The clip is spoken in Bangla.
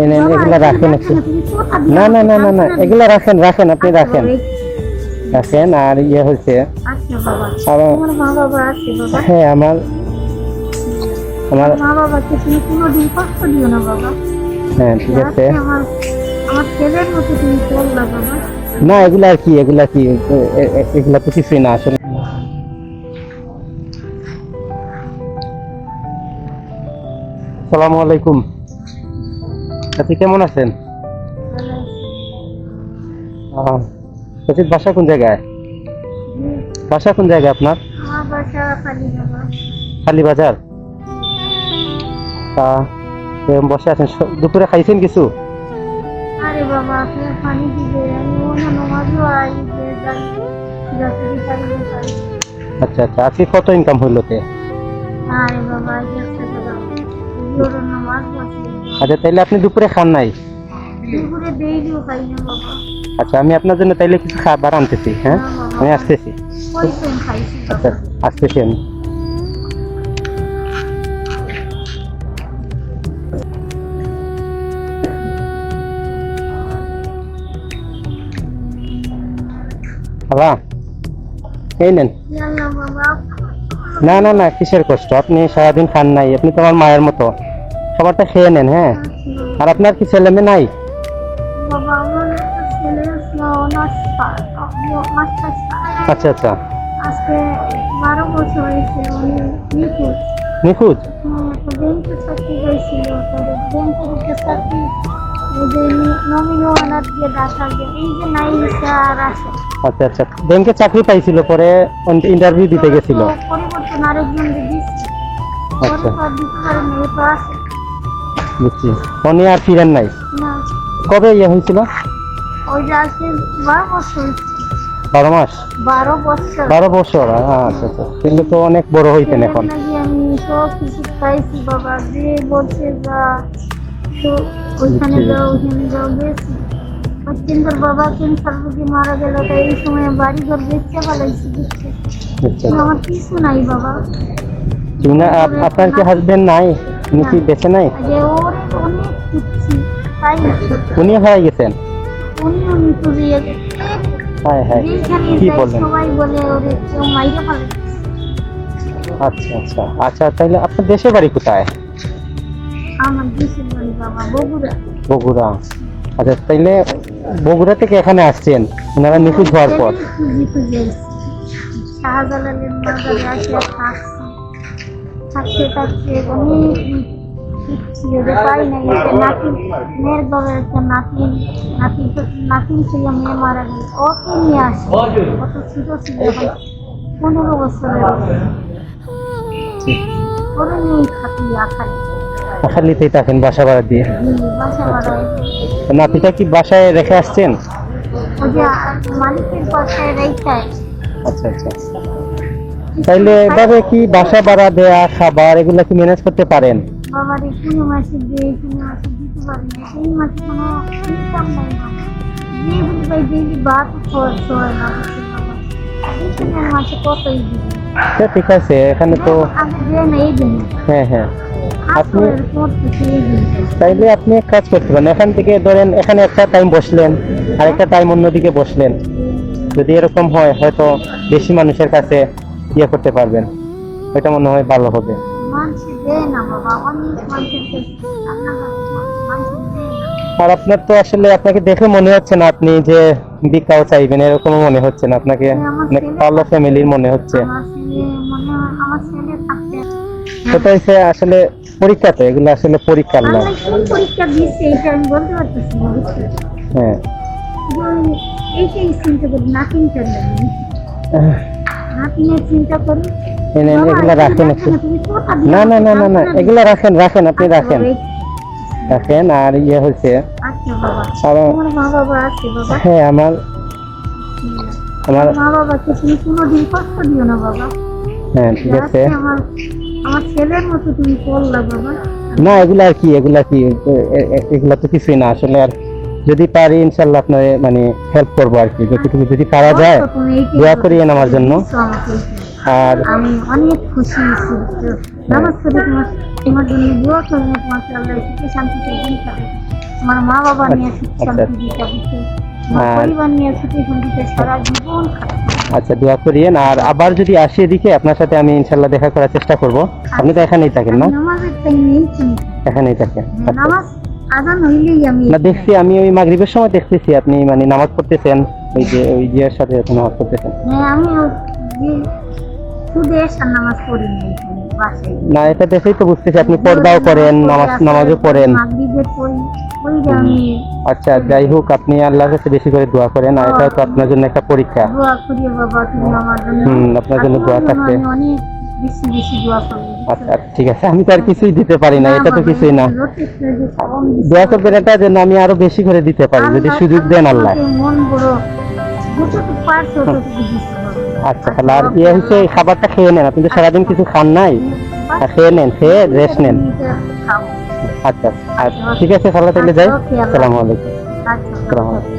এগুলা রাখেন একটু। না না না না না, এগুলা রাখেন রাখেন, আপনি রাখেন রাখেন। আর ইয়ে হয়েছে, হ্যাঁ আমার আমার মা বাবাকে তুমি কোনোদিন কষ্ট দিও না বাবা। হ্যাঁ ঠিক আছে। আমার ছেলের মতো তুমি চলবা বাবা। না এগুলা আর কি, এগুলা কি, এগুলা তো কিছুই না আসলে। আসসালামু আলাইকুম। আপনি কেমন আছেন? সচিত বাসা কোন জায়গায়? বাসা কোন জায়গায় আপনার? আমার বাসা খালি বাবা। খালি বাজার। বসে আছেন, দুপুরে খাইছেন কিছু? আরে বাবা আপনি পানি দিবে, আমি অন্য নামাজও আই যে যাত্রী পারি পাই। আচ্ছা আচ্ছা, আজকে কত ইনকাম হইলো তে? আরে বাবা যাচ্ছে বাবা জোর নামাজ পড়ছি। আচ্ছা তাইলে আপনি দুপুরে খান নাই? দুপুরে দেইও খাই না বাবা। আচ্ছা আমি আপনার জন্য তাইলে কিছু খাবার আনতেছি। হ্যাঁ আমি আসতেছি। কইছেন খাইছি আচ্ছা বাবা। আসতেছি আমি। বাবা এই নেন। জানলাম বাবা। না না না, কিসের কষ্ট? আপনি সারাদিন খান নাই, আপনি তো আমার মায়ের মতো, খাবারটা খেয়ে নেন। হ্যাঁ আর আপনার কি ছেলে মেয়ে নাই? বাবা আমার ছেলে আচ্ছা আচ্ছা, আজকে 12 বছর হয়েছে, উনি নিখোঁজ। নিখোঁজ? ব্যাংকে চাকরি হয়েছিল, ব্যাংকের চাকরি নমিনি ওয়ানার দিয়ে ডাকা যায়, এই যে নাই আর আসে। আচ্ছা আচ্ছা, ব্যাংকে চাকরি পাইছিল, পরে ইন্টারভিউ দিতে গেছিল। পরিবর্তন আরেকজন দিচ্ছে, আচ্ছা দিতে পারে না, এ তো আছে বুঝছি। উনি আর ফিরেন নাই? না। কবে ইয়ে হয়েছিল? ওই যে আজকে 12 বছর হয়েছে। 12 মাস? 12 বছর। 12 বছর, আচ্ছা আচ্ছা, কিন্তু তো অনেক বড় হইতেন এখন। আমি সব কিছু খাইছি বাবা, যে বলছে যা তো ওইখানে যাও ওইখানে যাও গেছি। কিন্তু বাবা ক্যান্সার রোগী মারা গেল, তাই এই সময় বাড়ি ঘর বেচতে পালাইছি। আচ্ছা আমার কিছু নাই বাবা। আপনার কি হাজবেন্ড নাই? উনি কি বেঁচে নাই? যে ওর অনেক খুঁজছি, তাই উনি হয়ে গেছেন? উনি তো দিয়ে গেছে। হ্যাঁ হ্যাঁ, কি বলেন? সবাই বলে ওরে কেউ মাইরে পালাইছে। আচ্ছা আচ্ছা আচ্ছা, তাইলে আপনার দেশের বাড়ি কোথায়? আমার দেশের বাড়ি বাবা বগুড়া। বগুড়া। আচ্ছা তাইলে বগুড়া থেকে এখানে আসছেন ওনারা নিখোঁজ হওয়ার পর? শাহজালালের মাজারে আসে থাকতে থাকতে অনেক ছিল যে পাই নাই। নাতি মেয়ের ঘরে একটা নাতিন ছিল, মেয়ে মারা গেল, ওকে নিয়ে আসে। কত ছোট ছিল, 15 বছরের। ওরে নিয়ে থাকি আখালি। আখালিতেই থাকেন বাসা ভাড়া দিয়ে? বাসা ভাড়ায়। নাতিটা কি বাসায় রেখে আসছেন? ওই যে মালিকের বাসায় রেখে। আচ্ছা আচ্ছা, তাইলে এভাবে কি বাসা ভাড়া দেয়া, খাবার এগুলা কি ম্যানেজ করতে পারেন? বাবারে কোনো মাসে দিয়ে কোনো মাসে দিতে পারি না, সেই মাসে কোনো ইনকাম নাই। যে বলি ভাই ডেইলি ভাত খরচ হয় না, মাসে কতই দিবে। আচ্ছা ঠিক আছে, এখানে তো আগে দেয় না এই দিন। হ্যাঁ হ্যাঁ, আপনি এই দিন তাইলে আপনি এক কাজ করতে পারেন, এখান থেকে ধরেন এখানে একটা টাইম বসলেন আর একটা টাইম অন্যদিকে বসলেন, যদি এরকম হয় হয়তো বেশি মানুষের কাছে ইয়ে করতে পারবেন, এটা মনে হয় ভালো হবে। মানুষ দেয় না বাবা, অনেক মানুষের মানুষ দেয় না। আর আপনার তো আসলে আপনাকে দেখে মনে হচ্ছে না আপনি যে ভিক্ষাও চাইবেন, এরকম মনে হচ্ছে না, আপনাকে অনেক ভালো ফ্যামিলির মনে হচ্ছে। আমার ছেলে থাকতে সেটা হচ্ছে আসলে পরীক্ষা, তো এগুলো আসলে পরীক্ষার না। পরীক্ষা দিচ্ছে এটা আমি বলতে পারতেছি না। হ্যাঁ এইটাই চিন্তা করি, নাতিনটার লাগে, নাতিনের চিন্তা করি। এগুলা রাখেন একটু। না না না না না, এগুলা রাখেন রাখেন, আপনি রাখেন রাখেন। আর ইয়ে হয়েছে, আমার মা বাবা আছে বাবা। হ্যাঁ আমার মা বাবাকে তুমি কোনোদিন কষ্ট দিও না বাবা। হ্যাঁ ঠিক আছে। আমার ছেলের মতো তুমি করলা বাবা। না এগুলা আর কি, এগুলা কি, এগুলা তো কিছুই না আসলে। আর যদি পারি ইনশাল্লাহ আপনার মানে হেল্প করবো আর কি, যতটুকু যদি পারা যায় দোয়া করিয়েন আমার জন্য। আর আমি অনেক খুশি হয়েছি, নামাজ পড়ে তোমার জন্য দোয়া করবো, তোমাকে আল্লাহ শান্তিতে দিন। আমার মা বাবা নিয়ে সুখী আচ্ছা। শান্তি দিতে দিতে আমার আর- পরিবার নিয়ে সুখী শান্তিতে সারা জীবন কাটাবো। আচ্ছা, দোয়া করিয়েন। আর আবার যদি আসি এদিকে আপনার সাথে আমি ইনশাল্লাহ দেখা করার চেষ্টা করব। আপনি তো এখানেই থাকেন না? আমি নামাজের টাইমেই চিনি এখানেই থাকেন। আচ্ছা। নামাজ আজান হইলেই আমি না, দেখছি আমি ওই মাগরিবের সময় দেখতেছি আপনি মানে নামাজ পড়তেছেন, ওই জিয়ার সাথে এখন নামাজ পড়তেছেন। হ্যাঁ আমি শুধু এসার নামাজ পড়ি না এখানে বাসায় না, এটা দেখেই তো বুঝতেছি আপনি পর্দাও করেন, নামাজও পড়েন। মাগরিবের পড়ি ওই যে আমি আচ্ছা, যাই হোক, আপনি আল্লাহর কাছে বেশি করে দোয়া করেন। আর এটা তো আপনার জন্য একটা পরীক্ষা। দোয়া করি বাবা তুমি আমার জন্য আপনার জন্য দোয়া আপনার জন্য থাকবে। আমি অনেক বেশি বেশি দোয়া করবো আচ্ছা, ঠিক আছে, আমি তো আর কিছুই দিতে পারি না, এটা তো বাবা, কিছুই না। রোটির তৈরি খাওয়ান দিছি। দোয়া করবেন এটা যেন আমি আরো বেশি করে দিতে পারি, যদি আল্লাহ সুযোগ দেন আল্লাহ। আমাকে মন বড় যতটুকু পারছো ততটুকু দিতে হবে। আচ্ছা, তাহলে আর ইয়ে হচ্ছে এই খাবারটা খেয়ে নেন, আপনি তো সারাদিন কিছু খান নাই। আর খেয়ে নেন, খেয়ে রেস্ট নেন। খাও। আচ্ছা, আর ঠিক আছে, তাহলে যাই। আসসালামু আলাইকুম। আচ্ছা আসসালামু আলাইকুম।